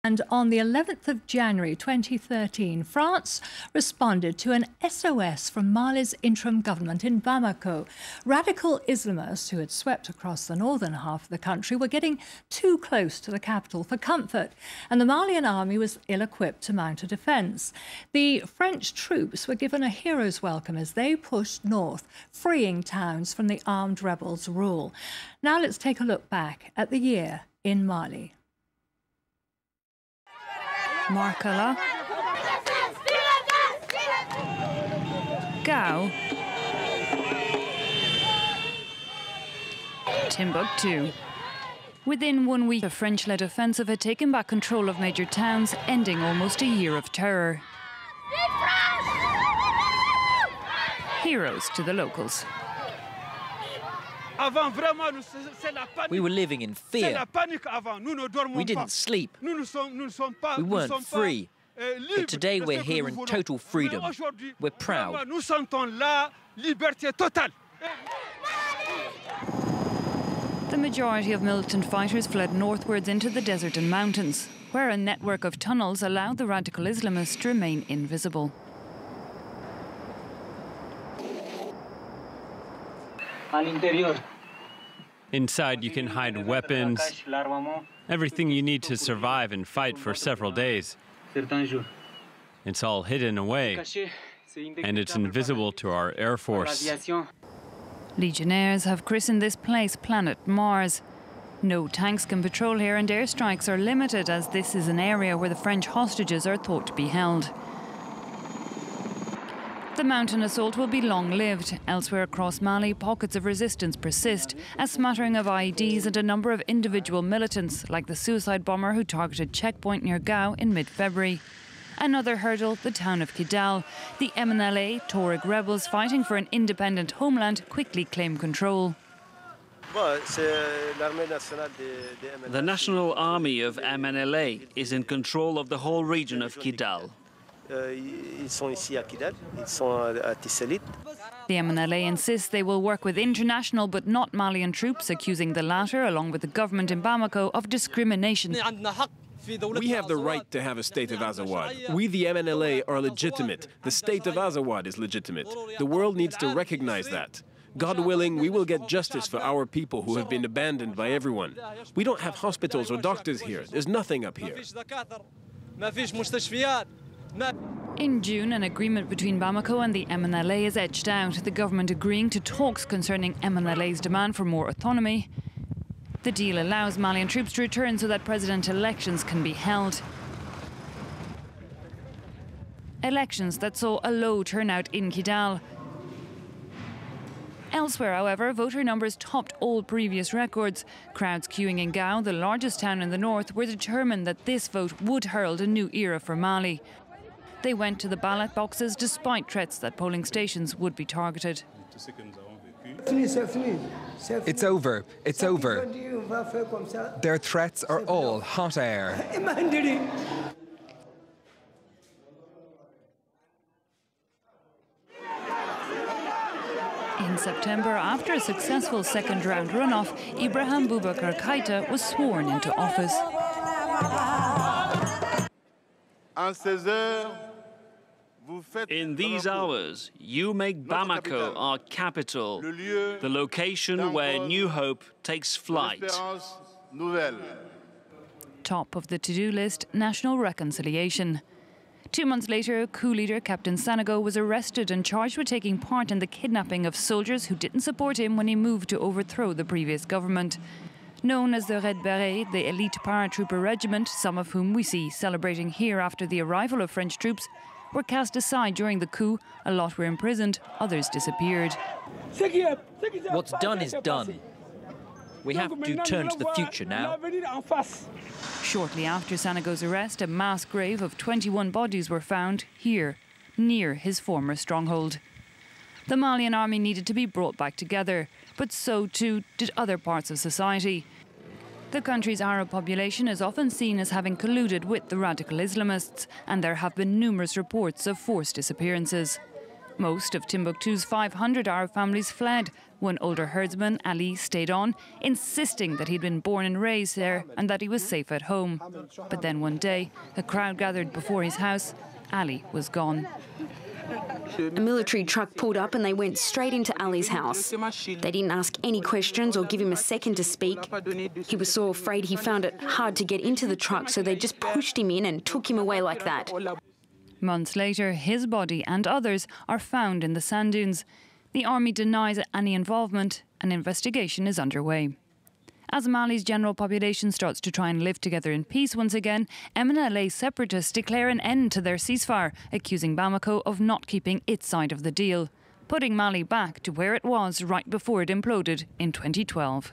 And on the 11th of January 2013, France responded to an SOS from Mali's interim government in Bamako. Radical Islamists who had swept across the northern half of the country were getting too close to the capital for comfort, and the Malian army was ill-equipped to mount a defence. The French troops were given a hero's welcome as they pushed north, freeing towns from the armed rebels' rule. Now let's take a look back at the year in Mali. Markala, Gao, Timbuktu. Within 1 week, a French-led offensive had taken back control of major towns, ending almost a year of terror. Heroes to the locals. We were living in fear. We didn't sleep. We weren't free. But today we're here in total freedom. We're proud. The majority of militant fighters fled northwards into the desert and mountains, where a network of tunnels allowed the radical Islamists to remain invisible. Inside you can hide weapons, everything you need to survive and fight for several days. It's all hidden away, and it's invisible to our Air Force. Legionnaires have christened this place Planet Mars. No tanks can patrol here, and airstrikes are limited as this is an area where the French hostages are thought to be held. The mountain assault will be long-lived. Elsewhere across Mali, pockets of resistance persist, a smattering of IEDs and a number of individual militants, like the suicide bomber who targeted checkpoint near Gao in mid-February. Another hurdle, the town of Kidal. The MNLA, Tuareg rebels fighting for an independent homeland, quickly claim control. The National Army of MNLA is in control of the whole region of Kidal. The MNLA insists they will work with international but not Malian troops, accusing the latter, along with the government in Bamako, of discrimination. We have the right to have a state of Azawad. We, the MNLA, are legitimate. The state of Azawad is legitimate. The world needs to recognize that. God willing, we will get justice for our people who have been abandoned by everyone. We don't have hospitals or doctors here. There's nothing up here. In June, an agreement between Bamako and the MNLA is etched out, the government agreeing to talks concerning MNLA's demand for more autonomy. The deal allows Malian troops to return so that presidential elections can be held. Elections that saw a low turnout in Kidal. Elsewhere, however, voter numbers topped all previous records. Crowds queuing in Gao, the largest town in the north, were determined that this vote would herald a new era for Mali. They went to the ballot boxes despite threats that polling stations would be targeted. It's over. It's over. Their threats are all hot air. In September, after a successful second-round runoff, Ibrahim Boubacar Keïta was sworn into office. In these hours, you make Bamako our capital, the location where New Hope takes flight. Top of the to-do list, national reconciliation. 2 months later, coup leader Captain Sanogo was arrested and charged with taking part in the kidnapping of soldiers who didn't support him when he moved to overthrow the previous government. Known as the Red Beret, the elite paratrooper regiment, some of whom we see celebrating here after the arrival of French troops, were cast aside during the coup. A lot were imprisoned, others disappeared. What's done is done. We have to turn to the future now. Shortly after Sanogo's arrest, a mass grave of 21 bodies were found here, near his former stronghold. The Malian army needed to be brought back together, but so too did other parts of society. The country's Arab population is often seen as having colluded with the radical Islamists, and there have been numerous reports of forced disappearances. Most of Timbuktu's 500 Arab families fled, One older herdsman, Ali, stayed on, insisting that he'd been born and raised there and that he was safe at home. But then one day, a crowd gathered before his house. Ali was gone. A military truck pulled up and they went straight into Ali's house. They didn't ask any questions or give him a second to speak. He was so afraid he found it hard to get into the truck, so they just pushed him in and took him away like that. Months later, his body and others are found in the sand dunes. The army denies any involvement. An investigation is underway. As Mali's general population starts to try and live together in peace once again, MNLA separatists declare an end to their ceasefire, accusing Bamako of not keeping its side of the deal, putting Mali back to where it was right before it imploded in 2012.